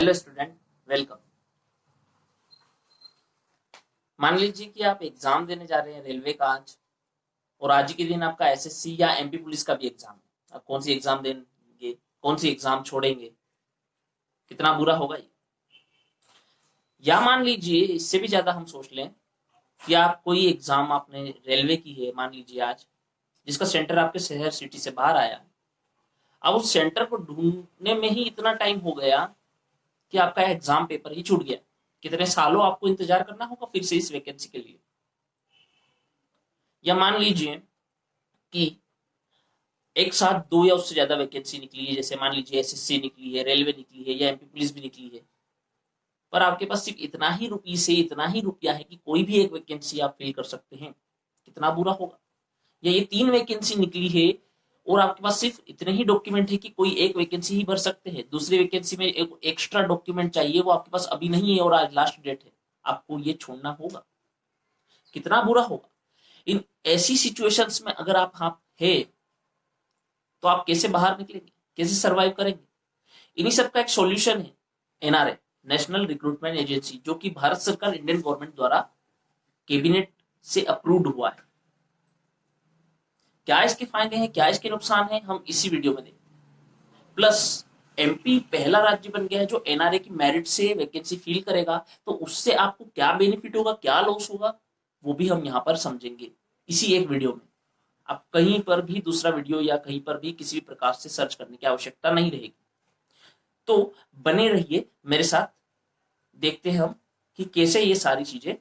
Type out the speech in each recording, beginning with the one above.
Hello student, welcome. मान लीजिए कि आप एग्जाम देने जा रहे हैं रेलवे का आज, और आज ही के दिन आपका एसएससी या एमपी पुलिस का भी एग्जाम है। आप कौन सी एग्जाम देंगे, कौन सी एग्जाम छोड़ेंगे? कितना बुरा होगा ये। या मान लीजिए इससे भी ज्यादा हम सोच लें कि आप कोई एग्जाम आपने रेलवे की है, मान लीजिए आज, जिसका सेंटर आपके शहर सिटी से बाहर आया। अब उस सेंटर को ढूंढने में ही इतना टाइम हो गया कि आपका एग्जाम पेपर ही छूट गया। कितने सालों आपको इंतजार करना होगा फिर से इस वैकेंसी के लिए। या मान लीजिए कि एक साथ दो या उससे ज्यादा वैकेंसी निकली है, जैसे मान लीजिए एसएससी निकली है, रेलवे निकली है, या एमपी पुलिस भी निकली है, पर आपके पास सिर्फ इतना ही रुपये से इतना ही रुपया है कि कोई भी एक वैकेंसी आप फिल कर सकते हैं। कितना बुरा होगा। या ये तीन वैकेंसी निकली है और आपके पास सिर्फ इतने ही डॉक्यूमेंट है कि कोई एक वैकेंसी ही भर सकते हैं। दूसरी वैकेंसी में एक एक्स्ट्रा डॉक्यूमेंट चाहिए, वो आपके पास अभी नहीं है और आज लास्ट डेट है। आपको ये छोड़ना होगा। कितना बुरा होगा। इन ऐसी सिचुएशंस में अगर आप है तो आप कैसे बाहर निकलेंगे, कैसे सरवाइव करेंगे? इन्हीं सब का एक सॉल्यूशन है एनआरए, नेशनल रिक्रूटमेंट एजेंसी, जो कि भारत सरकार, इंडियन गवर्नमेंट द्वारा कैबिनेट से अप्रूव्ड हुआ है। क्या इसके फायदे हैं, क्या इसके नुकसान हैं, हम इसी वीडियो में देखेंगे। प्लस एमपी पहला राज्य बन गया है जो एनआरए की मेरिट से वैकेंसी फिल करेगा, तो उससे आपको क्या बेनिफिट होगा, क्या लॉस होगा, वो भी हम यहां पर समझेंगे इसी एक वीडियो में। आप कहीं पर भी दूसरा वीडियो या कहीं पर भी किसी भी प्रकार से सर्च करने की आवश्यकता नहीं रहेगी। तो बने रहिए मेरे साथ, देखते हैं हम कि कैसे ये सारी चीजें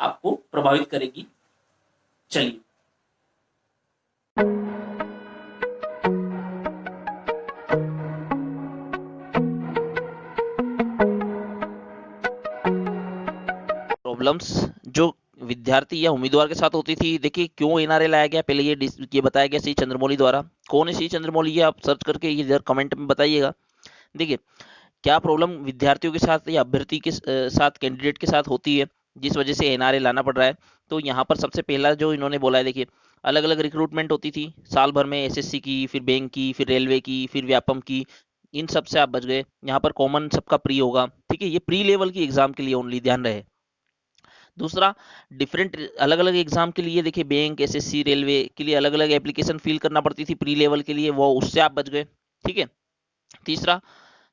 आपको प्रभावित करेगी। चलिए। प्रॉब्लम्स जो विद्यार्थी या उम्मीदवार के साथ होती थी, देखिए क्यों एनआरए लाया गया, पहले ये बताया गया सी चंद्रमौली द्वारा। कौन है सी चंद्रमौली, ये आप सर्च करके इधर कमेंट में बताइएगा। देखिए क्या प्रॉब्लम विद्यार्थियों के साथ या अभ्यर्थी के साथ, कैंडिडेट के साथ होती है जिस वजह से एनआरए लाना पड़ रहा है। तो यहाँ पर सबसे पहला जो इन्होंने बोला है, देखिए अलग अलग रिक्रूटमेंट होती थी साल भर में, एसएससी की, फिर बैंक की, फिर रेलवे की, फिर व्यापम की। इन सब से आप बच गए। यहाँ पर कॉमन सबका प्री होगा, ठीक है, ये प्री लेवल की एग्जाम के लिए ओनली, ध्यान रहे। दूसरा, डिफरेंट अलग अलग एग्जाम के लिए, देखिए बैंक, एसएससी, रेलवे के लिए अलग अलग एप्लीकेशन फिल करना पड़ती थी प्री लेवल के लिए, वो उससे आप बच गए, ठीक है। तीसरा,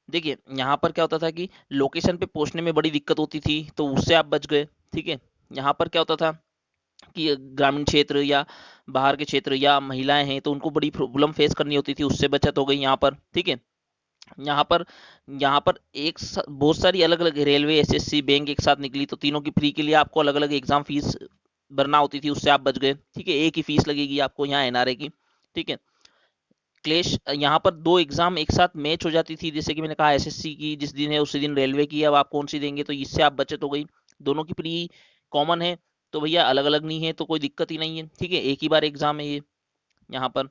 देखिए यहाँ पर क्या होता था कि लोकेशन पे पहुंचने में बड़ी दिक्कत होती थी, तो उससे आप बच गए, ठीक है। यहाँ पर क्या होता था कि ग्रामीण क्षेत्र या बाहर के क्षेत्र या महिलाएं हैं तो उनको बड़ी प्रॉब्लम फेस करनी होती थी, उससे बचत हो गई यहाँ पर, ठीक है। यहाँ पर बहुत सारी अलग अलग रेलवे, एसएससी, बैंक एक साथ निकली, तो तीनों की फ्री के लिए आपको अलग अलग एग्जाम फीस भरना होती थी, उससे आप बच गए, ठीक है। एक ही फीस लगेगी आपको यहाँ एनआरए की, ठीक है। क्लेश, यहाँ पर दो एग्जाम एक साथ मैच हो जाती थी, जैसे कि मैंने कहा एसएससी की जिस दिन है उसी दिन रेलवे की, अब आप कौन सी देंगे, तो इससे आप बचत हो गई। दोनों की प्री कॉमन है तो भैया अलग अलग नहीं है तो कोई दिक्कत ही नहीं है, ठीक है, एक ही बार एग्जाम है ये। यहाँ पर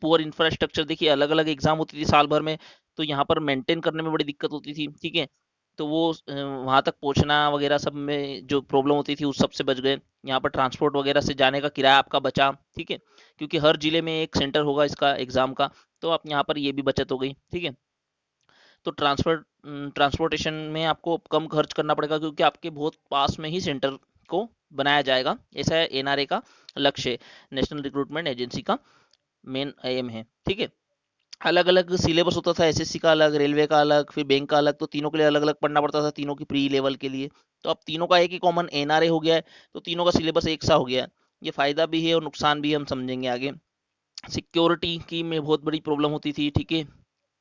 पुअर इंफ्रास्ट्रक्चर, देखिए अलग अलग एग्जाम होती थी साल भर में, तो यहाँ पर मेंटेन करने में बड़ी दिक्कत होती थी, ठीक है। तो वो वहाँ तक पहुँचना वगैरह सब में जो प्रॉब्लम होती थी उस सब से बच गए। यहाँ पर ट्रांसपोर्ट वगैरह से जाने का किराया आपका बचा, ठीक है, क्योंकि हर जिले में एक सेंटर होगा इसका एग्जाम का, तो आप यहाँ पर ये भी बचत हो गई, ठीक है। तो ट्रांसपोर्टेशन में आपको कम खर्च करना पड़ेगा क्योंकि आपके बहुत पास में ही सेंटर को बनाया जाएगा, ऐसा है एनआरए का लक्ष्य, नेशनल रिक्रूटमेंट एजेंसी का मेन एम है, ठीक है। अलग अलग सिलेबस होता था, एसएससी का अलग, रेलवे का अलग, फिर बैंक का अलग, तो तीनों के लिए अलग अलग पढ़ना पड़ता था, तीनों की प्री लेवल के लिए। तो अब तीनों का एक ही कॉमन एनआरए हो गया है, तो तीनों का सिलेबस एक सा हो गया है। ये फायदा भी है और नुकसान भी हम समझेंगे आगे। सिक्योरिटी की में बहुत बड़ी प्रॉब्लम होती थी, ठीक है,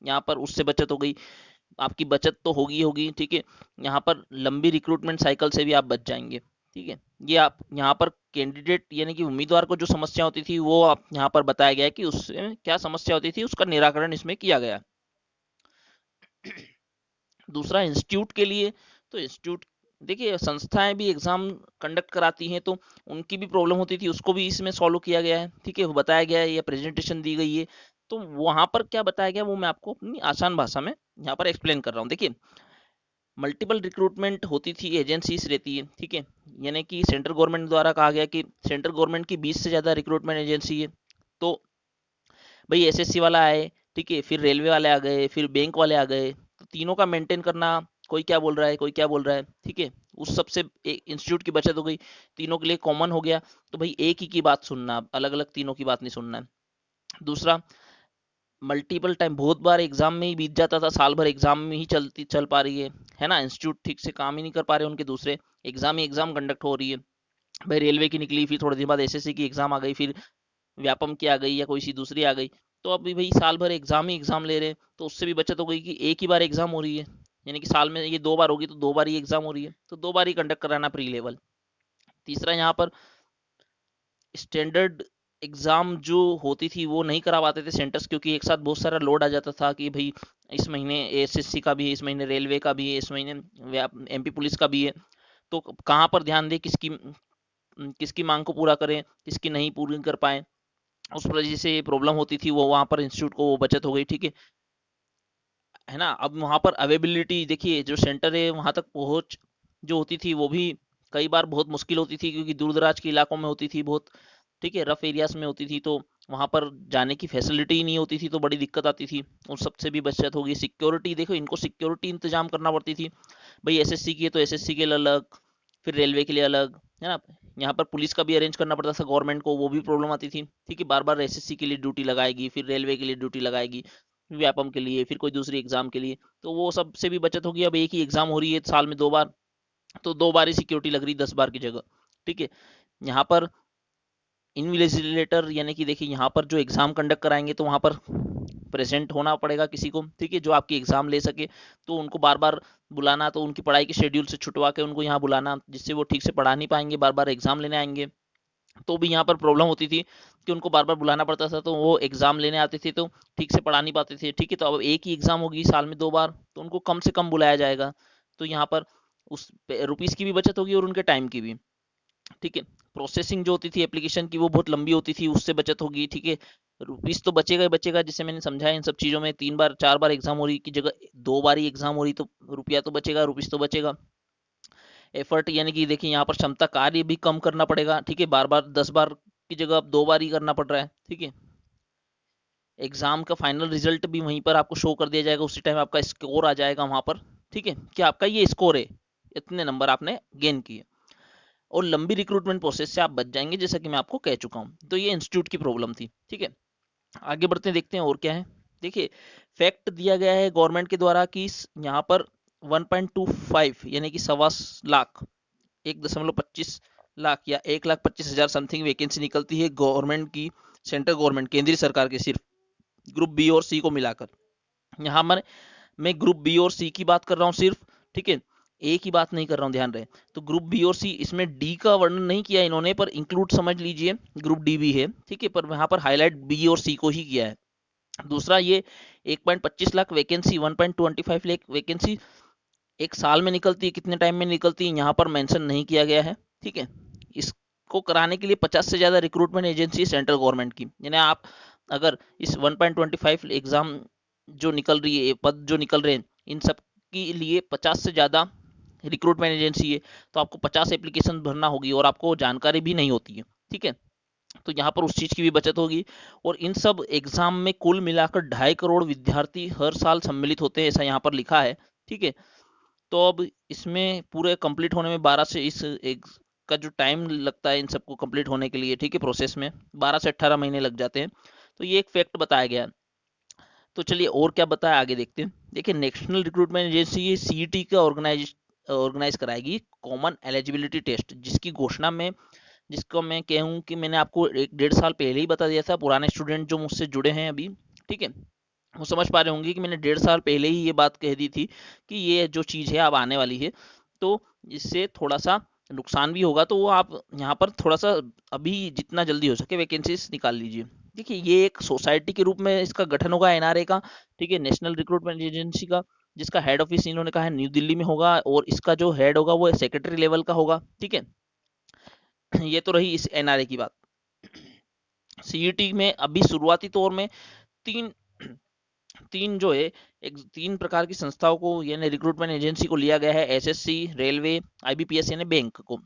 यहाँ पर उससे बचत हो गई। आपकी बचत तो होगी होगी, ठीक है। यहाँ पर लंबी रिक्रूटमेंट साइकिल से भी आप बच जाएंगे, ठीक है। ये आप यहाँ पर कैंडिडेट यानी कि उम्मीदवार को जो समस्या होती थी वो आप यहाँ पर बताया गया है कि उससे क्या समस्या होती थी, उसका निराकरण इसमें किया गया है। दूसरा, इंस्टीट्यूट के लिए, तो इंस्टीट्यूट, देखिए संस्थाएं भी एग्जाम कंडक्ट कराती हैं तो उनकी भी प्रॉब्लम होती थी, उसको भी इसमें सॉल्व किया गया है, ठीक है, वो बताया गया है या प्रेजेंटेशन दी गई है। तो वहां पर क्या बताया गया वो मैं आपको अपनी आसान भाषा में यहाँ पर एक्सप्लेन कर रहा हूँ। देखिए मल्टीपल रिक्रूटमेंट होती थी, एजेंसीज रहती है, ठीक है, यानी कि सेंट्रल गवर्नमेंट द्वारा कहा गया कि सेंट्रल गवर्नमेंट की 20 से ज़्यादा रिक्रूटमेंट एजेंसी है। तो भाई एसएससी वाला आए, ठीक है, फिर रेलवे वाले आ गए, फिर बैंक वाले आ गए, तो तीनों का मेंटेन करना, कोई क्या बोल रहा है कोई क्या बोल रहा है, ठीक है, उस सबसे इंस्टीट्यूट की बचत हो गई, तीनों के लिए कॉमन हो गया। तो भाई एक ही की बात सुनना, अलग अलग तीनों की बात नहीं सुनना है। दूसरा, मल्टीपल टाइम बहुत बार एग्जाम में ही बीत जाता था, साल भर एग्जाम में ही चल पा रही है ना, इंस्टीट्यूट ठीक से काम ही नहीं कर पा रहे उनके, दूसरे एग्जाम ही एग्जाम कंडक्ट हो रही है। भाई रेलवे की निकली, फिर थोड़े दिन बाद एसएससी की एग्जाम आ गई, फिर व्यापम की आ गई या कोई सी दूसरी आ गई, तो अब भी भाई साल भर एग्जाम ही एग्जाम ले रहे हैं, तो उससे भी बचत हो गई कि एक ही बार एग्जाम हो रही है, यानी कि साल में ये 2 बार होगी तो 2 बार ही एग्जाम हो रही है, तो 2 बार ही कंडक्ट कराना प्री लेवल। तीसरा, यहाँ पर स्टैंडर्ड एग्जाम जो होती थी वो नहीं करा पाते थे सेंटर्स, क्योंकि एक साथ बहुत सारा लोड आ जाता था कि भाई इस महीने एसएससी का भी है, इस महीने रेलवे का भी है, इस महीने एमपी पुलिस का भी है, तो कहाँ पर ध्यान दे, किसकी किसकी मांग को पूरा करें, किसकी नहीं पूरी कर पाए, उस वजह से ये प्रॉब्लम होती थी, वो वहां पर इंस्टीट्यूट को वो बचत हो गई, ठीक है ना। अब वहां पर अवेबिलिटी देखिए, जो सेंटर है वहां तक पहुंच जो होती थी वो भी कई बार बहुत मुश्किल होती थी, क्योंकि दूर दराज के इलाकों में होती थी बहुत, ठीक है, रफ एरियाज में होती थी, तो वहां पर जाने की फैसिलिटी ही नहीं होती थी, तो बड़ी दिक्कत आती थी, उन सबसे भी बचत होगी। सिक्योरिटी देखो, इनको सिक्योरिटी इंतजाम करना पड़ती थी, भाई एसएससी की है तो एसएससी के लिए अलग, फिर रेलवे के लिए अलग, है ना। यहाँ पर पुलिस का भी अरेंज करना पड़ता था गवर्नमेंट को, वो भी प्रॉब्लम आती थी, ठीक है, बार बार एसएससी के लिए ड्यूटी लगाएगी, फिर रेलवे के लिए ड्यूटी लगाएगी, व्यापम के लिए, फिर कोई दूसरी एग्जाम के लिए, तो वो सब से भी बचत होगी। अब एक ही एग्जाम हो रही है साल में 2 बार, तो 2 बार ही सिक्योरिटी लग रही 10 बार की जगह, ठीक है। यहाँ पर इनविजिलेटर, यानी कि देखिए यहाँ पर जो एग्जाम कंडक्ट कराएंगे तो वहाँ पर प्रेजेंट होना पड़ेगा किसी को, ठीक है, जो आपकी एग्जाम ले सके, तो उनको बार बार बुलाना, तो उनकी पढ़ाई के शेड्यूल से छुटवा के उनको यहाँ बुलाना, जिससे वो ठीक से पढ़ा नहीं पाएंगे, बार बार एग्जाम लेने आएंगे, तो भी यहाँ पर प्रॉब्लम होती थी कि उनको बार बार बुलाना पड़ता था, तो वो एग्जाम लेने आते थे तो ठीक से पढ़ा नहीं पाते थे, ठीक है। तो अब एक ही एग्जाम होगी साल में 2 बार, तो उनको कम से कम बुलाया जाएगा, तो यहाँ पर उस रुपीस की भी बचत होगी और उनके टाइम की भी, ठीक है। प्रोसेसिंग जो होती थी एप्लीकेशन की वो बहुत लंबी होती थी, उससे बचत होगी, ठीक है। रुपीस तो बचेगा ही बचेगा, जैसे मैंने समझाया इन सब चीजों में, 3 बार 4 बार एग्जाम हो रही की जगह 2 बार ही एग्जाम हो रही, तो रुपया तो बचेगा, रुपीस तो बचेगा। एफर्ट, यानी कि देखिए यहाँ पर क्षमता कार्य भी कम करना पड़ेगा, ठीक है, बार बार 10 बार की जगह अब 2 बार ही करना पड़ रहा है, ठीक है। एग्जाम का फाइनल रिजल्ट भी वहीं पर आपको शो कर दिया जाएगा, उसी टाइम आपका स्कोर आ जाएगा वहां पर, ठीक है, कि आपका ये स्कोर है, इतने नंबर आपने गेन किए, और लंबी रिक्रूटमेंट प्रोसेस से आप बच जाएंगे, जैसा कि मैं आपको कह चुका हूं। तो ये इंस्टीट्यूट की प्रॉब्लम थी, ठीक है। आगे बढ़ते हैं, देखते हैं और क्या है। देखिए, फैक्ट दिया गया है गवर्नमेंट के द्वारा कि यहाँ पर 1.25 यानी कि 1.25 लाख, 1.25 लाख या 1,25,000 समथिंग वैकेंसी निकलती है गवर्नमेंट की, सेंट्रल गवर्नमेंट केंद्रीय सरकार के, सिर्फ ग्रुप बी और सी को मिलाकर। यहाँ मैं ग्रुप बी और सी की बात कर रहा हूँ सिर्फ, ठीक है, ए की बात नहीं कर रहा हूँ, ध्यान रहे। तो ग्रुप बी और सी, इसमें डी का वर्णन नहीं किया इन्होंने, पर इंक्लूड समझ लीजिए, ग्रुप डी भी है, ठीक है, पर यहाँ पर हाईलाइट बी और सी को ही किया है। दूसरा, ये 1.25 लाख वैकेंसी, 1.25 लाख वैकेंसी एक साल में निकलती है, कितने टाइम में निकलती है यहाँ पर मेंशन नहीं किया गया है, ठीक है। इसको कराने के लिए 50 से ज्यादा रिक्रूटमेंट एजेंसी सेंट्रल गवर्नमेंट की, यानी आप अगर इस 1.25 एग्जाम जो निकल रही है, पद जो निकल रहे हैं, इन सब के लिए 50 से ज्यादा रिक्रूटमेंट एजेंसी है, तो आपको 50 एप्लीकेशन भरना होगी और आपको जानकारी भी नहीं होती है, ठीक है। तो यहाँ पर उस चीज की भी बचत होगी। और इन सब एग्जाम में कुल मिलाकर 2.5 करोड़ विद्यार्थी हर साल सम्मिलित होते हैं, ऐसा यहाँ पर लिखा है, ठीक है। तो अब इसमें पूरे कंप्लीट होने में 12 से इस एक का जो टाइम लगता है इन सबको कंप्लीट होने के लिए, ठीक है, प्रोसेस में 12 से 18 महीने लग जाते हैं। तो ये एक फैक्ट बताया गया। तो चलिए और क्या बताया, आगे देखते हैं। देखिए, नेशनल रिक्रूटमेंट एजेंसी ये सीईटी का ऑर्गेनाइज कराएगी कॉमन एलिजिबिलिटी टेस्ट, जिसको मैं कहूँ कि मैंने आपको 1-1.5 साल पहले ही बता दिया था। पुराने स्टूडेंट जो मुझसे जुड़े हैं अभी, ठीक है, वो समझ पा रहे होंगे कि मैंने 1.5 साल पहले ही ये बात कह दी थी कि ये जो चीज़ है अब आने वाली है, तो इससे थोड़ा सा नुकसान भी होगा, तो वो आप यहाँ पर थोड़ा सा अभी जितना जल्दी हो सके वैकेंसीज निकाल लीजिए। देखिए, ये एक सोसाइटी के रूप में इसका गठन होगा एनआरए का, ठीक है, नेशनल रिक्रूटमेंट एजेंसी का, जिसका हेड ऑफिस इन्होंने कहा है न्यू दिल्ली में होगा, और इसका जो हेड होगा वो सेक्रेटरी लेवल का होगा, ठीक है। ये तो रही इस एनआरए की बात। सीईटी में अभी शुरुआती तौर में तीन तीन जो है, 3 प्रकार की संस्थाओं को, यानी रिक्रूटमेंट एजेंसी को लिया गया है, एसएससी, रेलवे, आईबीपीएस यानी बैंक को।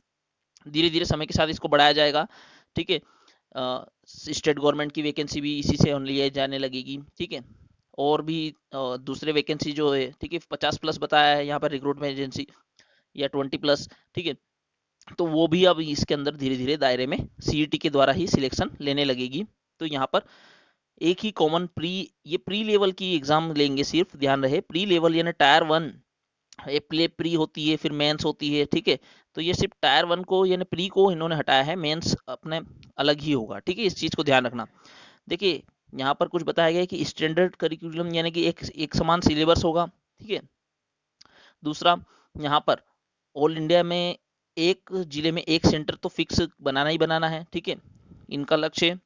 धीरे धीरे समय के साथ इसको बढ़ाया जाएगा, ठीक है। स्टेट गवर्नमेंट की वैकेंसी भी इसी से लिए जाने लगेगी, ठीक है। और भी दूसरे वैकेंसी जो है, ठीक है, 50+ बताया है यहाँ पर रिक्रूटमेंट एजेंसी, या 20+, ठीक है। तो वो भी अब इसके अंदर धीरे धीरे दायरे में सीईटी के द्वारा ही सिलेक्शन लेने लगेगी। तो यहाँ पर एक ही कॉमन ये प्री लेवल की एग्जाम लेंगे, सिर्फ ध्यान रहे प्री लेवल, यानी टायर 1 ये प्री होती है, फिर मेंस होती है, ठीक है। तो ये सिर्फ टायर 1 को यानी प्री को इन्होंने हटाया है, मेंस अपने अलग ही होगा, ठीक है। इस चीज को ध्यान रखना। देखिए यहाँ पर कुछ बताया गया है कि स्टैंडर्ड करिकुलम यानी कि एक समान सिलेबस होगा, ठीक है। दूसरा, यहाँ पर ऑल इंडिया में एक जिले में एक सेंटर तो फिक्स बनाना ही बनाना है, ठीक है, इनका लक्ष्य है,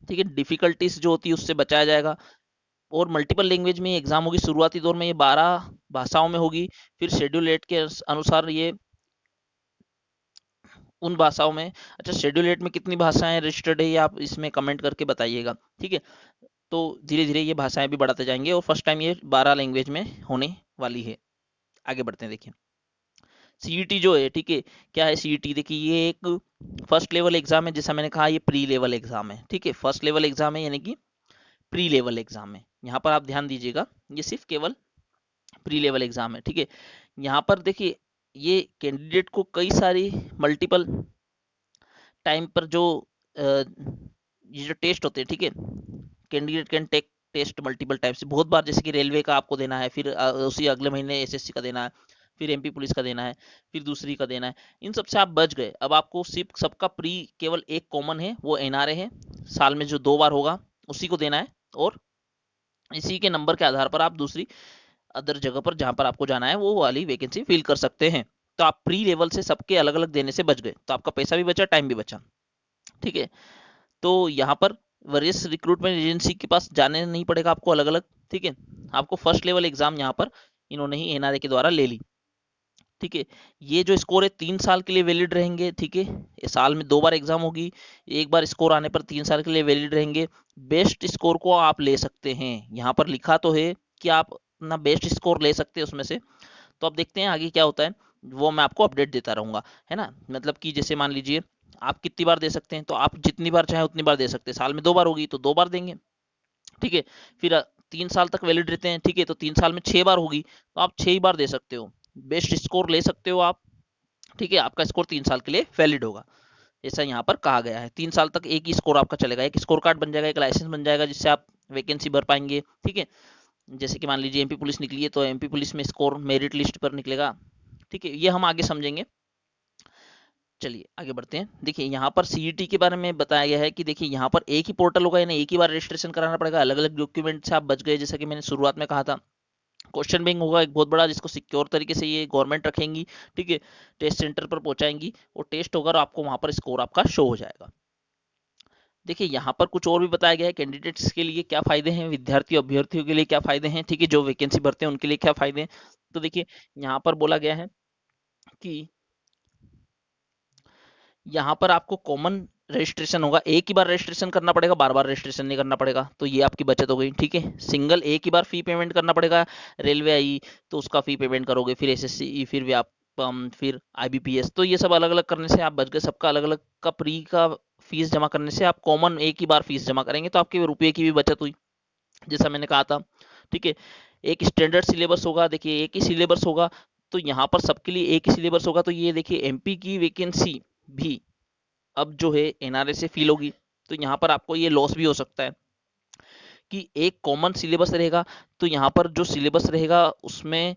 ठीक है। डिफिकल्टीज जो होती है उससे बचाया जाएगा। और मल्टीपल लैंग्वेज में एग्जाम होगी, शुरुआती दौर में ये 12 भाषाओं में होगी, फिर शेड्यूल 8 के अनुसार ये उन भाषाओं में, अच्छा शेड्यूल 8 में कितनी भाषाएं रजिस्टर्ड है ये आप इसमें कमेंट करके बताइएगा, ठीक है। तो धीरे धीरे ये भाषाएं भी बढ़ाते जाएंगे और फर्स्ट टाइम ये 12 लैंग्वेज में होने वाली है। आगे बढ़ते हैं। देखिए सीईटी जो है, ठीक है, क्या है सीईटी, देखिए ये एक फर्स्ट लेवल एग्जाम है, जैसा मैंने कहा ये प्री लेवल एग्जाम है, ठीक है। फर्स्ट लेवल एग्जाम है यानी कि प्री लेवल एग्जाम है। यहाँ पर आप ध्यान दीजिएगा, ये सिर्फ केवल प्री लेवल एग्जाम है, ठीक है। यहाँ पर देखिए ये कैंडिडेट को कई सारी मल्टीपल टाइम पर जो ये जो टेस्ट होते हैं, ठीक है, candidate can take test multiple time से, बहुत बार, जैसे कि रेलवे का आपको देना है, फिर उसी अगले महीने एसएससी का देना है, फिर एमपी पुलिस का देना है, फिर दूसरी का देना है। इन सब से आप बच गए। अब आपको सिर्फ सबका प्री केवल एक कॉमन है, वो एनआरए है, साल में जो 2 बार होगा उसी को देना है, और इसी के नंबर के आधार पर आप दूसरी अदर जगह पर जहां पर आपको जाना है वो वाली वैकेंसी फिल कर सकते हैं। तो आप प्री लेवल से सबके अलग अलग देने से बच गए, तो आपका पैसा भी बचा, टाइम भी बचा, ठीक है। तो यहाँ पर वरियस रिक्रूटमेंट एजेंसी के पास जाने नहीं पड़ेगा आपको अलग अलग, ठीक है। आपको फर्स्ट लेवल एग्जाम यहाँ पर इन्होंने ही एनआरए के द्वारा ले ली, ठीक है। ये जो स्कोर है 3 साल के लिए वैलिड रहेंगे, ठीक है। ये साल में 2 बार एग्जाम होगी, एक बार स्कोर आने पर 3 साल के लिए वैलिड रहेंगे। बेस्ट स्कोर को आप ले सकते हैं, यहाँ पर लिखा तो है कि आप अपना बेस्ट स्कोर ले सकते हैं उसमें से। तो अब देखते हैं आगे क्या होता है, वो मैं आपको अपडेट देता रहूंगा, है ना। मतलब कि जैसे मान लीजिए आप कितनी बार दे सकते हैं, तो आप जितनी बार चाहे उतनी बार दे सकते हैं। साल में 2 बार होगी तो 2 बार देंगे, ठीक है। फिर 3 साल तक वैलिड रहते हैं, ठीक है, तो 3 साल में 6 बार होगी तो आप 6 ही बार दे सकते हो, बेस्ट स्कोर ले सकते हो आप, ठीक है। आपका स्कोर 3 साल के लिए वैलिड होगा, ऐसा यहाँ पर कहा गया है। 3 साल तक एक ही स्कोर आपका चलेगा, एक स्कोर कार्ड बन जाएगा, एक लाइसेंस बन जाएगा, जिससे आप वैकेंसी भर पाएंगे, ठीक है। जैसे कि मान लीजिए एमपी पुलिस निकली है तो एमपी पुलिस में स्कोर मेरिट लिस्ट पर निकलेगा, ठीक है। ये हम आगे समझेंगे। चलिए आगे बढ़ते हैं। देखिए यहाँ पर सीईटी के बारे में बताया गया है कि देखिए यहाँ पर एक ही पोर्टल होगा, यानी एक ही बार रजिस्ट्रेशन कराना पड़ेगा, अलग अलग डॉक्यूमेंट से आप बच गए, जैसा कि मैंने शुरुआत में कहा था। क्वेश्चन बैंक होगा एक बहुत बड़ा, जिसको सिक्योर तरीके से ये गवर्नमेंट रखेंगी, ठीक है। टेस्ट सेंटर पर पहुंचाएंगी और टेस्ट होगा और आपको वहां पर स्कोर आपका शो हो जाएगा। देखिए यहाँ पर कुछ और भी बताया गया है, कैंडिडेट्स के लिए क्या फायदे हैं, विद्यार्थी अभ्यर्थियों के लिए क्या फायदे हैं, ठीक है, जो वैकेंसी भरते हैं उनके लिए क्या फायदे हैं। तो देखिए यहाँ पर बोला गया है कि यहाँ पर आपको कॉमन रजिस्ट्रेशन होगा, एक ही बार रजिस्ट्रेशन करना पड़ेगा, बार बार रजिस्ट्रेशन नहीं करना पड़ेगा, तो ये आपकी बचत हो गई, ठीक है। सिंगल एक ही बार फी पेमेंट करना पड़ेगा, रेलवे आई तो उसका फी पेमेंट करोगे, फिर एसएससी, फिर व्यापम, फिर आईबीपीएस, तो ये सब अलग अलग करने से आप बच गए। सबका अलग अलग का प्री का फीस जमा करने से आप कॉमन एक ही बार फीस जमा करेंगे, तो आपके रुपये की भी बचत हुई, जैसा मैंने कहा था, ठीक है। एक स्टैंडर्ड सिलेबस होगा, देखिए एक ही सिलेबस होगा, तो यहाँ पर सबके लिए एक ही सिलेबस होगा। तो ये देखिए एमपी की वैकेंसी भी अब जो है एनआरए से फील होगी, तो यहाँ पर आपको ये लॉस भी हो सकता है कि एक कॉमन सिलेबस रहेगा, तो यहाँ पर जो सिलेबस रहेगा उसमें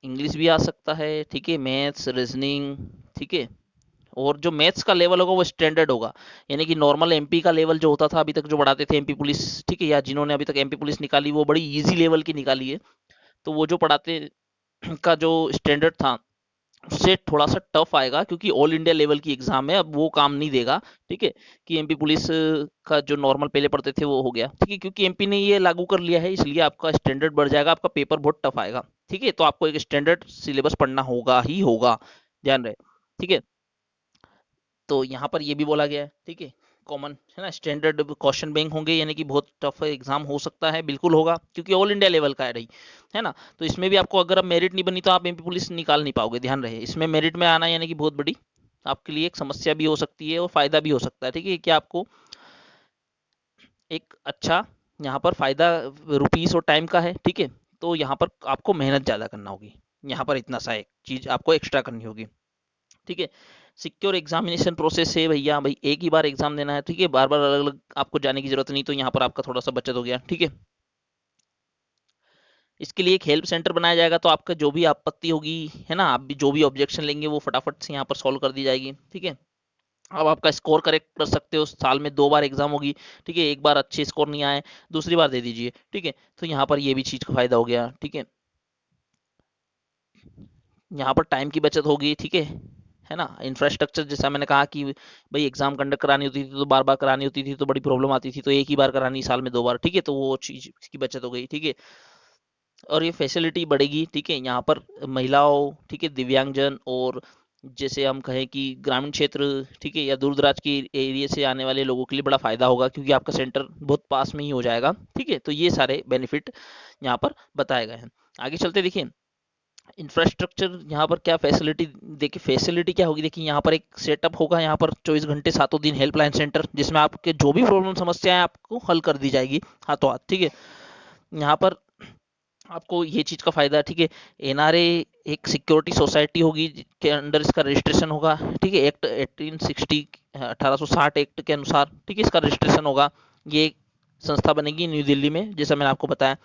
इंग्लिश भी आ सकता है, ठीक है, मैथ्स, रीजनिंग, ठीक है। और जो मैथ्स का लेवल होगा वो स्टैंडर्ड होगा, यानी कि नॉर्मल एमपी का लेवल जो होता था अभी तक जो बढ़ाते थे एमपी पुलिस, ठीक है, या जिन्होंने अभी तक एमपी पुलिस निकाली वो बड़ी इजी लेवल की निकाली है, तो वो जो पढ़ाते का जो स्टैंडर्ड था उससे थोड़ा सा टफ आएगा, क्योंकि ऑल इंडिया लेवल की एग्जाम है, अब वो काम नहीं देगा, ठीक है, कि एमपी पुलिस का जो नॉर्मल पहले पढ़ते थे वो हो गया, ठीक है, क्योंकि एमपी ने ये लागू कर लिया है, इसलिए आपका स्टैंडर्ड बढ़ जाएगा, आपका पेपर बहुत टफ आएगा, ठीक है। तो आपको एक स्टैंडर्ड सिलेबस पढ़ना होगा ही होगा, ध्यान रहे, ठीक है। तो यहाँ पर ये भी बोला गया है, ठीक है, कॉमन है ना, स्टैंडर्ड क्वेश्चन बैंक होंगे, यानी कि बहुत टफ एग्जाम हो सकता है, बिल्कुल होगा, क्योंकि ऑल इंडिया लेवल का है रही, है ना। तो इसमें भी आपको अगर अब मेरिट नहीं बनी तो आप एमपी पुलिस निकाल नहीं पाओगे, ध्यान रहे, इसमें मेरिट में आना यानी कि बहुत बड़ी आपके लिए एक समस्या भी हो सकती है और फायदा भी हो सकता है, ठीक है, कि आपको एक अच्छा यहाँ पर फायदा रुपीस और टाइम का है, ठीक है। तो यहाँ पर आपको मेहनत ज़्यादा करना होगी, यहाँ पर इतना सा एक चीज़ आपको एक्स्ट्रा करनी होगी, ठीक है। सिक्योर एग्जामिनेशन प्रोसेस है भैया, भाई एक ही बार एग्जाम देना है, ठीक है, बार बार अलग अलग आपको जाने की जरूरत नहीं, तो यहाँ पर आपका थोड़ा सा बचत हो गया, ठीक है। इसके लिए एक हेल्प सेंटर बनाया जाएगा, तो आपका जो भी आपत्ति होगी, है ना, आप भी जो भी ऑब्जेक्शन लेंगे वो फटाफट से यहाँ पर सॉल्व कर दी जाएगी, ठीक है। अब आपका स्कोर करेक्ट कर सकते हो, साल में 2 बार एग्जाम होगी, ठीक है, एक बार अच्छे स्कोर नहीं आए, दूसरी बार दे दीजिए, ठीक है। तो यहाँ पर ये भी चीज़ का फायदा हो गया, ठीक है। यहाँ पर टाइम की बचत होगी, ठीक है ना। इंफ्रास्ट्रक्चर जैसा मैंने कहा कि भाई एग्जाम कंडक्ट करानी होती थी तो बार बार करानी होती थी, तो बड़ी प्रॉब्लम आती थी, तो एक ही बार करानी साल में 2 बार, ठीक है, तो वो चीज़ की बचत हो गई, ठीक है। और ये फैसिलिटी बढ़ेगी, ठीक है, यहाँ पर महिलाओं, ठीक है, दिव्यांगजन और जैसे हम कहें कि ग्रामीण क्षेत्र, ठीक है, या दूर दराज के एरिया से आने वाले लोगों के लिए बड़ा फायदा होगा, क्योंकि आपका सेंटर बहुत पास में ही हो जाएगा, ठीक है। तो ये सारे बेनिफिट यहाँ पर बताए गए हैं। आगे चलते देखिए, इंफ्रास्ट्रक्चर यहाँ पर क्या फैसिलिटी, देखिए फैसिलिटी क्या होगी, देखिए यहाँ पर एक सेटअप होगा, यहाँ पर 24 घंटे 7 दिन हेल्पलाइन सेंटर, जिसमें आपके जो भी प्रॉब्लम समस्याएं आपको हल कर दी जाएगी हाथों हाथ, ठीक है। यहाँ पर आपको ये चीज़ का फायदा है, ठीक है। एनआरए एक सिक्योरिटी सोसाइटी होगी के अंडर इसका रजिस्ट्रेशन होगा, ठीक है, एक्ट 1860 1860 एक्ट के अनुसार, ठीक है, इसका रजिस्ट्रेशन होगा। ये एक संस्था बनेगी न्यू दिल्ली में, जैसा मैंने आपको बताया।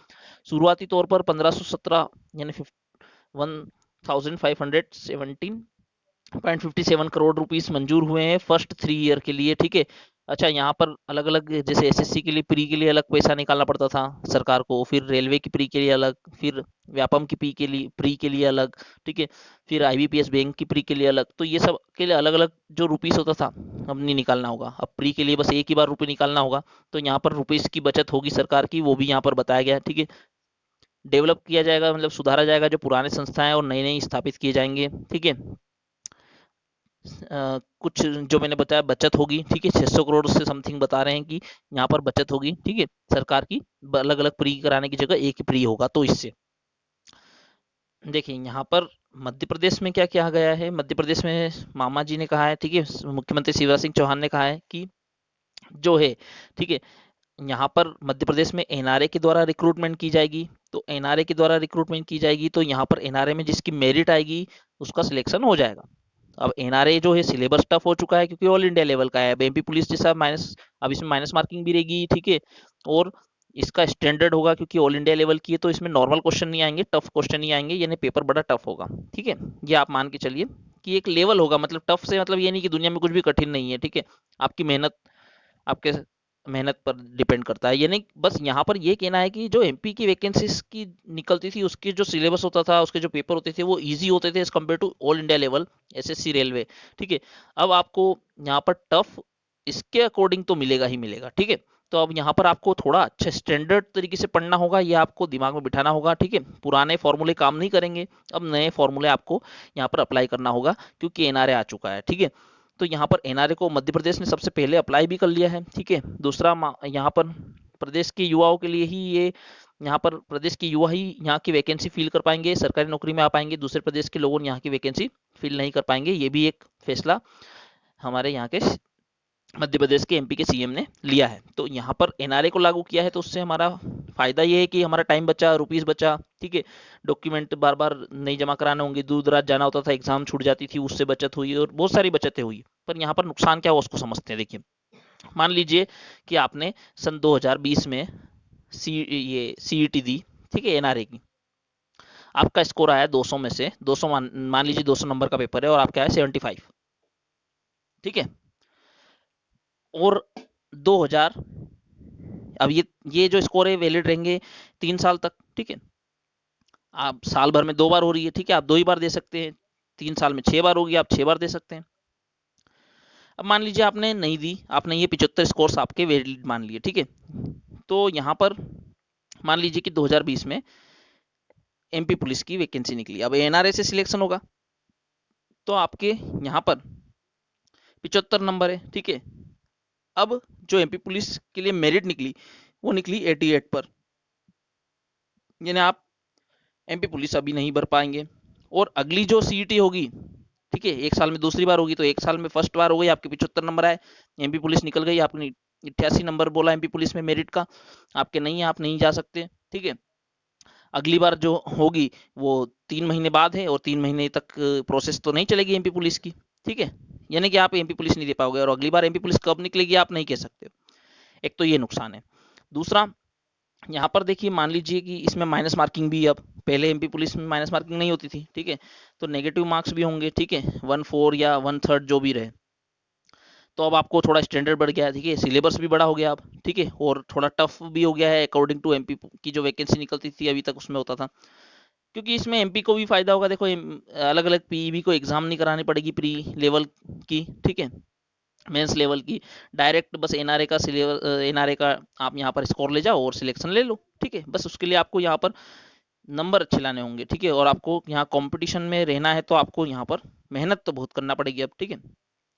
शुरुआती तौर पर 1517 यानी 1517.57 करोड़ रुपीस मंजूर हुए हैं फर्स्ट 3 ईयर के लिए, ठीक है। अच्छा, यहाँ पर अलग अलग, जैसे एसएससी के लिए प्री के लिए अलग पैसा निकालना पड़ता था सरकार को, फिर रेलवे की प्री के लिए अलग, फिर व्यापम की प्री के लिए अलग, ठीक है, फिर आईबीपीएस बैंक की प्री के लिए अलग, तो ये सब के लिए अलग अलग जो रुपीस होता था, अब नहीं निकालना होगा, अब प्री के लिए बस एक ही बार रुपये निकालना होगा। तो यहाँ पर रुपीस की बचत होगी सरकार की, वो भी यहाँ पर बताया गया है, ठीक है। डेवलप किया जाएगा, मतलब सुधारा जाएगा जो पुराने संस्थाएं और नई नई स्थापित किए जाएंगे, ठीक है। कुछ जो मैंने बताया बचत होगी, ठीक है, 600 करोड़ से समथिंग बता रहे हैं कि यहाँ पर बचत होगी, ठीक है, सरकार की अलग अलग प्री कराने की जगह एक ही प्री होगा, तो इससे देखिए यहाँ पर मध्य प्रदेश में क्या किया गया है। मध्य प्रदेश में मामा जी ने कहा है, ठीक है, मुख्यमंत्री शिवराज सिंह चौहान ने कहा है कि जो है, ठीक है, यहाँ पर मध्य प्रदेश में एनआरए के द्वारा रिक्रूटमेंट की जाएगी। तो एनआरए के द्वारा रिक्रूटमेंट की जाएगी, तो यहाँ पर एनआरए में जिसकी मेरिट आएगी उसका सिलेक्शन हो जाएगा। अब एनआरए जो है सिलेबस टफ हो चुका है, क्योंकि ऑल इंडिया लेवल का है। अब एमपी पुलिस जैसा माइनस, अब इसमें माइनस मार्किंग भी रहेगी, ठीक है, और इसका स्टैंडर्ड होगा क्योंकि ऑल इंडिया लेवल की है, तो इसमें नॉर्मल क्वेश्चन नहीं आएंगे, टफ क्वेश्चन नहीं आएंगे, यानी पेपर बड़ा टफ होगा, ठीक है। ये आप मान के चलिए कि एक लेवल होगा, मतलब टफ से मतलब ये नहीं कि दुनिया में कुछ भी कठिन नहीं है, ठीक है। आपकी मेहनत, आपके मेहनत पर डिपेंड करता है। यानी बस यहाँ पर ये कहना है कि जो एमपी की वैकेंसीज की निकलती थी, उसके जो सिलेबस होता था, उसके जो पेपर होते थे, वो इजी होते थे as compare to all India level SSC railway, ठीक है। अब आपको यहाँ पर टफ इसके अकॉर्डिंग तो मिलेगा ही मिलेगा, ठीक है। तो अब यहाँ पर आपको थोड़ा अच्छे स्टैंडर्ड तरीके से पढ़ना होगा, ये आपको दिमाग में बिठाना होगा, ठीक है। पुराने फॉर्मूले काम नहीं करेंगे, अब नए फॉर्मूले आपको यहाँ पर अप्लाई करना होगा, क्योंकि एनआरए आ चुका है, ठीक है। तो यहाँ पर एनआरए को मध्य प्रदेश ने सबसे पहले अप्लाई भी कर लिया है, ठीक है। दूसरा, यहाँ पर प्रदेश के युवाओं के लिए ही ये, यहाँ पर प्रदेश के युवा ही यहाँ की वैकेंसी फिल कर पाएंगे, सरकारी नौकरी में आ पाएंगे, दूसरे प्रदेश के लोगों यहाँ की वैकेंसी फिल नहीं कर पाएंगे। ये भी एक फैसला हमारे यहाँ के मध्य प्रदेश के एमपी के सीएम ने लिया है। तो यहाँ पर एनआरए को लागू किया है, तो उससे हमारा फायदा ये है कि हमारा टाइम बचा, रुपीस बचा, ठीक है। डॉक्यूमेंट बार बार नहीं जमा कराने होंगे, दूर दराज जाना होता था, एग्जाम छूट जाती थी, उससे बचत हुई और बहुत सारी बचतें हुई। पर यहाँ पर नुकसान क्या हुआ उसको समझते हैं। देखिए, मान लीजिए कि आपने सन 2020 में ये सीईटी दी, ठीक है, एनआरए की। आपका स्कोर आया 200 में से 200, मान लीजिए 200 नंबर का पेपर है और आपका आया 75, ठीक है। और 2000, अब ये जो स्कोर है वैलिड रहेंगे 3 साल तक, ठीक है। आप साल भर में 2 बार हो रही है, ठीक है, आप 2 ही बार दे सकते हैं। 3 साल में 6 बार होगी, आप 6 बार दे सकते हैं। अब मान लीजिए आपने नहीं दी, आपने ये 75 स्कोर्स आपके वैलिड मान लिए, ठीक है। तो यहाँ पर मान लीजिए कि 2020 में एमपी पुलिस की वैकेंसी निकली, अब एनआरए से सिलेक्शन होगा, तो आपके यहाँ पर 75 नंबर है, ठीक है। अब जो एमपी पुलिस के लिए मेरिट निकली, वो निकली 88 पर, यानी आप एमपी पुलिस अभी नहीं भर पाएंगे। और अगली जो सीईटी होगी, ठीक है, 1 साल में दूसरी बार होगी, तो 1 साल में फर्स्ट बार हो गई, आपके 75 नंबर आए, एमपी पुलिस निकल गई, आपने 88 नंबर बोला एमपी पुलिस में मेरिट का, आपके नहीं है, आप नहीं जा सकते। ठीक है, अगली बार जो होगी वो 3 महीने बाद है, और 3 महीने तक प्रोसेस तो नहीं चलेगी एमपी पुलिस की। ठीक है, यानी कि आप एमपी पुलिस नहीं दे पाओगे, और अगली बार एमपी पुलिस कब निकलेगी आप नहीं कह सकते। एक तो ये नुकसान है। दूसरा, यहाँ पर देखिए मान लीजिए कि इसमें माइनस मार्किंग भी, अब पहले एमपी पुलिस में माइनस मार्किंग नहीं होती थी। ठीक है, तो नेगेटिव मार्क्स भी होंगे। ठीक है, 1/4 या 1/3 जो भी रहे, तो अब आपको थोड़ा स्टैंडर्ड बढ़ गया है। ठीक है, सिलेबस भी बड़ा हो गया अब। ठीक है, और थोड़ा टफ भी हो गया है अकॉर्डिंग टू एमपी की जो वैकेंसी निकलती थी अभी तक उसमें होता था। क्योंकि इसमें एमपी को भी फायदा होगा, देखो अलग अलग पीईबी को एग्जाम नहीं करानी पड़ेगी प्री लेवल की। ठीक है, मेंस लेवल की, डायरेक्ट बस एनआरए का एनआरए का आप यहाँ पर स्कोर ले जाओ और सिलेक्शन ले लो। ठीक है, बस उसके लिए आपको यहाँ पर नंबर अच्छे लाने होंगे। ठीक है, और आपको यहाँ कंपटीशन में रहना है तो आपको यहाँ पर मेहनत तो बहुत करना पड़ेगी अब। ठीक है,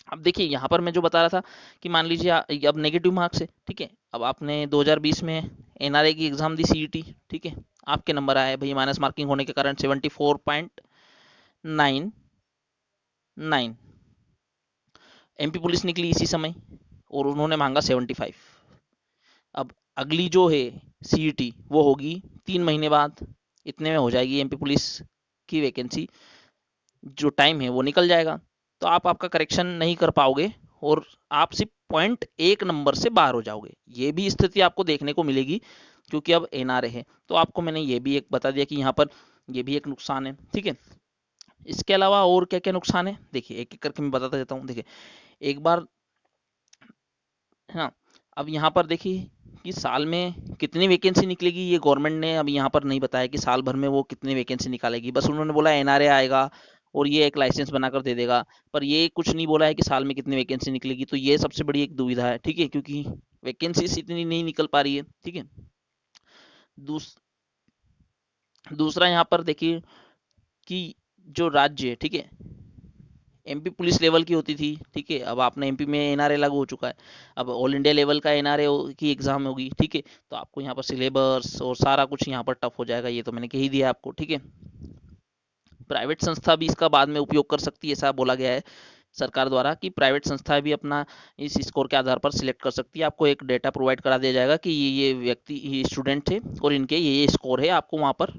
अब देखिए यहाँ पर मैं जो बता रहा था कि मान लीजिए अब नेगेटिव मार्क्स है। ठीक है, अब आपने 2020 में एनआरए की एग्जाम दी सीईटी। ठीक है, आपके नंबर आए भाई माइनस मार्किंग होने के कारण 74.99, एमपी पुलिस निकली इसी समय और उन्होंने मांगा 75। अब अगली जो है सीईटी वो होगी 3 महीने बाद, इतने में हो जाएगी एमपी पुलिस की वैकेंसी, जो टाइम है वो निकल जाएगा, तो आप आपका करेक्शन नहीं कर पाओगे और आप सिर्फ 0.1 नंबर से बाहर हो जाओगे। ये भी स्थिति आपको देखने को मिलेगी क्योंकि अब एनआरए है। तो आपको मैंने ये भी एक बता दिया कि यहाँ पर ये भी एक नुकसान है। ठीक है, इसके अलावा और क्या क्या नुकसान है देखिए एक एक करके मैं बताता जाता हूँ। देखिए एक बार, हाँ, अब यहाँ पर देखिए कि साल में कितनी वैकेंसी निकलेगी ये गवर्नमेंट ने अभी यहाँ पर नहीं बताया कि साल भर में वो कितनी वैकेंसी निकालेगी, बस उन्होंने बोला एनआरए आएगा और ये एक लाइसेंस बनाकर दे देगा, पर ये कुछ नहीं बोला है कि साल में कितनी वैकेंसी निकलेगी। तो ये सबसे बड़ी एक दुविधा है। ठीक है, क्योंकि वैकेंसी इतनी नहीं निकल पा रही है। ठीक है, दूस, दूसरा यहाँ पर देखिए कि जो राज्य है, ठीक है, एमपी पुलिस लेवल की होती थी। ठीक है, अब आपने एमपी में एनआरए लागू हो चुका है, अब ऑल इंडिया लेवल का एनआरए की एग्जाम होगी। ठीक है, तो आपको यहाँ पर सिलेबस और सारा कुछ यहाँ पर टफ हो जाएगा, ये तो मैंने कह ही दिया आपको। ठीक है, प्राइवेट संस्था भी इसका बाद में उपयोग कर सकती है, ऐसा बोला गया है सरकार द्वारा कि प्राइवेट संस्थाएं भी अपना इस स्कोर के आधार पर सिलेक्ट कर सकती है। आपको एक डेटा प्रोवाइड करा दिया जाएगा कि ये व्यक्ति ये स्टूडेंट थे और इनके ये स्कोर है, आपको वहाँ पर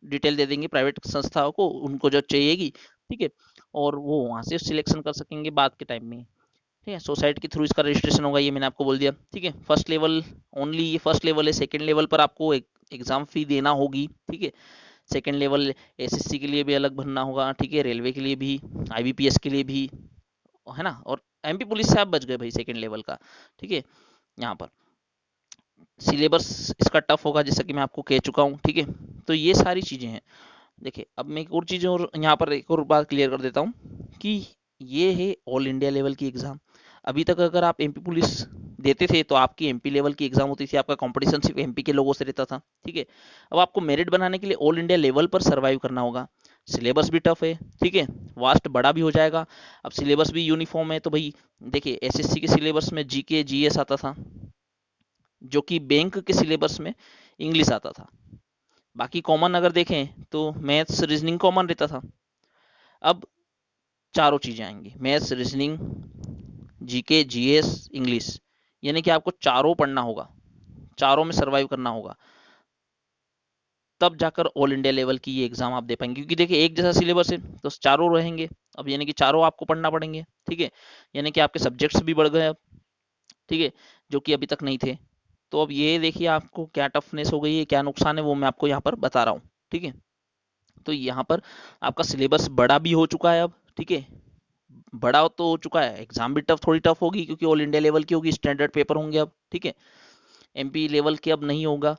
डिटेल दे देंगे प्राइवेट संस्थाओं को, उनको जो चाहिएगी। ठीक है, और वो वहाँ से सिलेक्शन कर सकेंगे बाद के टाइम में। ठीक है, सोसाइटी के थ्रू इसका रजिस्ट्रेशन होगा, ये मैंने आपको बोल दिया। ठीक है, फर्स्ट लेवल ओनली, ये फर्स्ट लेवल है, सेकंड लेवल पर आपको एक एग्जाम फी देना होगी। ठीक है, सेकंड लेवल एसएससी के लिए भी अलग भरना होगा। ठीक है, रेलवे के लिए भी, आईबीपीएस के लिए भी, है ना, और एमपी पुलिस से आप बच गए भाई सेकंड लेवल का। ठीक है, यहाँ पर सिलेबस इसका टफ होगा जैसा कि मैं आपको कह चुका हूँ। ठीक है, तो ये सारी चीजें हैं। देखिए अब मैं एक और चीज और यहाँ पर एक और बात क्लियर कर देता हूँ कि ये है ऑल इंडिया लेवल की एग्जाम। अभी तक अगर आप एमपी पुलिस देते थे तो आपकी एमपी लेवल की एग्जाम होती थी, आपका कंपटीशन सिर्फ एमपी के लोगों से रहता था। ठीक है, अब आपको मेरिट बनाने के लिए ऑल इंडिया लेवल पर सर्वाइव करना होगा। सिलेबस भी टफ है। ठीक है, वास्ट बड़ा भी हो जाएगा। अब सिलेबस भी यूनिफॉर्म है तो भाई देखिए एसएससी के सिलेबस में जीके जीएस आता था, जो कि बैंक के सिलेबस में इंग्लिश आता था। बाकी कॉमन अगर देखें तो मैथ्स रीजनिंग कॉमन रहता था। अब चारों चीजें आएंगी, maths reasoning GK GS English, यानी कि आपको चारों पढ़ना होगा, चारों में सरवाइव करना होगा, तब जाकर ऑल इंडिया लेवल की ये एग्जाम आप दे पाएंगे। क्योंकि देखिए एक जैसा सिलेबस है तो चारों रहेंगे, अब यानी कि चारों आपको पढ़ना पड़ेंगे। ठीक है, यानी कि आपके सब्जेक्ट्स भी बढ़ गए अब। ठीक है, जो कि अभी तक नहीं थे। तो अब ये देखिए आपको क्या टफनेस हो गई है, क्या नुकसान है, वो मैं आपको यहाँ पर बता रहा हूँ। ठीक है, तो यहाँ पर आपका सिलेबस बड़ा भी हो चुका है अब। ठीक है, बड़ा तो हो चुका है, एग्जाम भी टफ, थोड़ी टफ होगी क्योंकि ऑल इंडिया लेवल की होगी, स्टैंडर्ड पेपर होंगे अब। ठीक है, एमपी लेवल के अब नहीं होगा।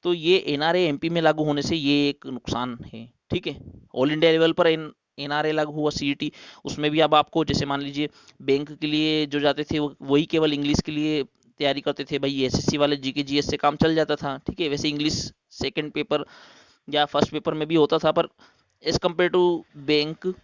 तो ये एनआरए एमपी में लागू होने से ये एक नुकसान है। ठीक है, ऑल इंडिया लेवल पर एनआरए लागू हुआ सीईटी, उसमें भी अब आपको जैसे मान लीजिए बैंक के लिए जो जाते थे वही केवल इंग्लिश के लिए तैयारी करते थे भाई, एसएससी वाले जीके जीएस से काम चल जाता था। ठीक है, वैसे इंग्लिश सेकंड पेपर या फर्स्ट पेपर में भी होता था, पर एज कम्पेयर टू बैंक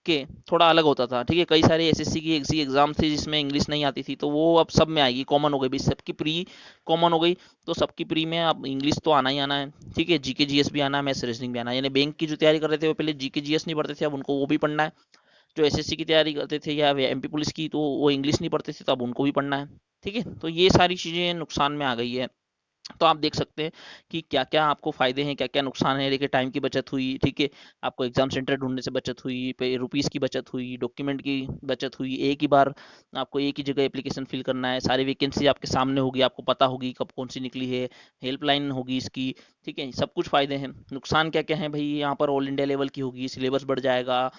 के थोड़ा अलग होता था। ठीक है, कई सारे एसएससी की ऐसी एग्जाम थी जिसमें इंग्लिश नहीं आती थी, तो वो अब सब में आएगी, कॉमन हो गई भाई, सबकी प्री कॉमन हो गई। तो सबकी प्री में अब इंग्लिश तो आना ही आना है। ठीक है, जीके जीएस भी आना है, मैथ्स रीजनिंग भी आना है। यानी बैंक की जो तैयारी कर रहे थे वो पहले जीके जीएस नहीं पढ़ते थे, अब उनको वो भी पढ़ना है। जो एसएससी की तैयारी करते थे या एमपी पुलिस की, तो वो इंग्लिश नहीं पढ़ते थे, तो अब उनको भी पढ़ना है। ठीक है। तो ये सारी चीज़ें नुकसान में आ गई है। तो आप देख सकते हैं कि क्या क्या आपको फायदे हैं, क्या क्या नुकसान है। देखिए टाइम की बचत हुई, ठीक है, आपको एग्जाम सेंटर ढूंढने से बचत हुई, पे रुपीस की बचत हुई, डॉक्यूमेंट की बचत हुई, एक ही बार आपको एक ही जगह एप्लीकेशन फिल करना है, सारी वैकेंसी आपके सामने होगी, आपको पता होगी कब कौन सी निकली है, हेल्पलाइन होगी इसकी, ठीक है, सब कुछ फायदे हैं। नुकसान क्या क्या है भाई, यहाँ पर ऑल इंडिया लेवल की होगी, सिलेबस बढ़ जाएगा,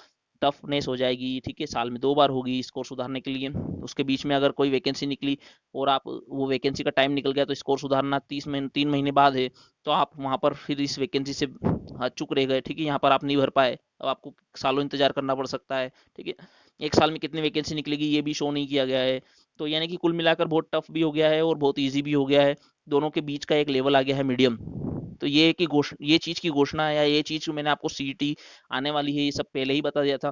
टफनेस हो जाएगी, ठीक है, साल में 2 बार होगी स्कोर सुधारने के लिए। उसके बीच में अगर कोई वैकेंसी निकली और आप वो वैकेंसी का टाइम निकल गया तो स्कोर सुधारना 30 महीने 3 महीने बाद है, तो आप वहाँ पर फिर इस वैकेंसी से चूक रह गए, ठीक है, यहाँ पर आप नहीं भर पाए, अब आपको सालों इंतजार करना पड़ सकता है, ठीक है। एक साल में कितनी वैकेंसी निकलेगी ये भी शो नहीं किया गया है। तो यानी कि कुल मिलाकर बहुत टफ भी हो गया है और बहुत ईजी भी हो गया है, दोनों के बीच का एक लेवल आ गया है, मीडियम। तो ये चीज़ की घोषणा या ये चीज़ मैंने आपको सीईटी आने वाली है ये सब पहले ही बता दिया था,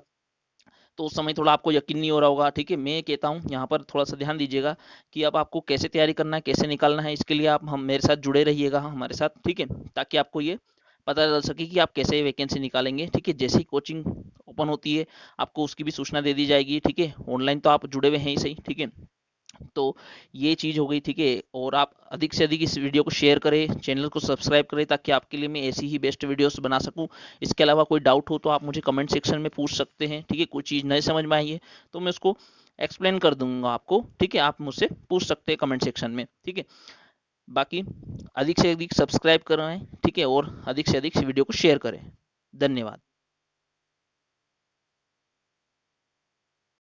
तो उस समय थोड़ा आपको यकीन नहीं हो रहा होगा, ठीक है। मैं कहता हूँ यहाँ पर थोड़ा सा ध्यान दीजिएगा कि अब आपको कैसे तैयारी करना है, कैसे निकालना है, इसके लिए आप हम मेरे साथ जुड़े रहिएगा हमारे साथ, ठीक है, ताकि आपको ये पता चल सके कि आप कैसे वैकेंसी निकालेंगे, ठीक है। जैसे ही कोचिंग ओपन होती है आपको उसकी भी सूचना दे दी जाएगी, ठीक है। ऑनलाइन तो आप जुड़े हुए हैं ही सही, ठीक है। तो ये चीज़ हो गई, ठीक है। और आप अधिक से अधिक इस वीडियो को शेयर करें, चैनल को सब्सक्राइब करें, ताकि आपके लिए मैं ऐसी ही बेस्ट वीडियोस बना सकूं। इसके अलावा कोई डाउट हो तो आप मुझे कमेंट सेक्शन में पूछ सकते हैं, ठीक है। कोई चीज़ नहीं समझ में आई है तो मैं उसको एक्सप्लेन कर दूंगा आपको, ठीक है। आप मुझसे पूछ सकते हैं कमेंट सेक्शन में, ठीक है। बाकी अधिक से अधिक सब्सक्राइब करें, ठीक है, और अधिक से अधिक इस वीडियो को शेयर करें। धन्यवाद।